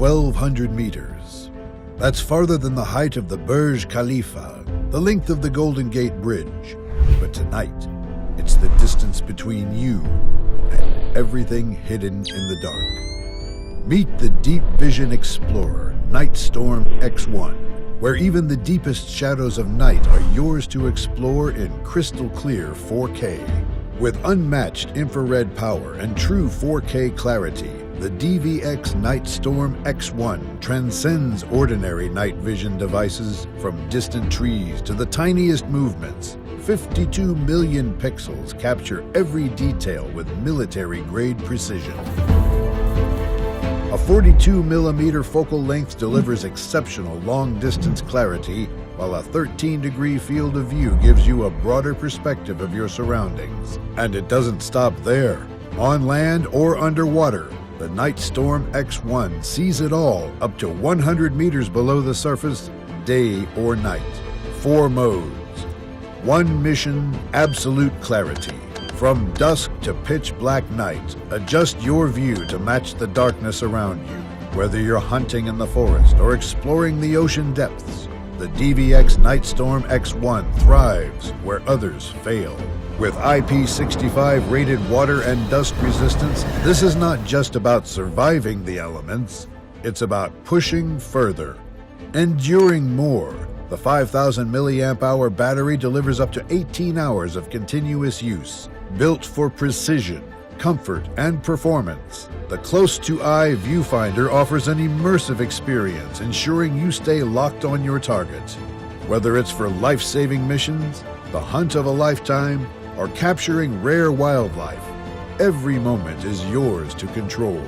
1,200 meters. That's farther than the height of the Burj Khalifa, the length of the Golden Gate Bridge. But tonight, it's the distance between you and everything hidden in the dark. Meet the Deep Vision Explorer Nightstorm X1, where even the deepest shadows of night are yours to explore in crystal clear 4K. With unmatched infrared power and true 4K clarity, the DVX Nightstorm X1 transcends ordinary night vision devices, from distant trees to the tiniest movements. 52 million pixels capture every detail with military-grade precision. A 42mm focal length delivers exceptional long-distance clarity, while a 13-degree field of view gives you a broader perspective of your surroundings. And it doesn't stop there. On land or underwater, the Nightstorm X1 sees it all up to 100 meters below the surface, day or night. 4 modes. 1 mission, absolute clarity. From dusk to pitch black night, adjust your view to match the darkness around you. Whether you're hunting in the forest or exploring the ocean depths, the DVX Nightstorm X1 thrives where others fail. With IP65 rated water and dust resistance, this is not just about surviving the elements, it's about pushing further, enduring more. The 5,000 milliamp hour battery delivers up to 18 hours of continuous use. Built for precision, comfort, and performance, the close-to-eye viewfinder offers an immersive experience, ensuring you stay locked on your target. Whether it's for life-saving missions, the hunt of a lifetime, or capturing rare wildlife, every moment is yours to control.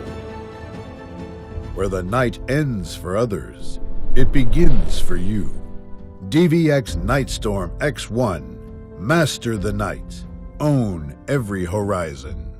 Where the night ends for others, it begins for you. DVX Nightstorm X1. Master the night. Own every horizon.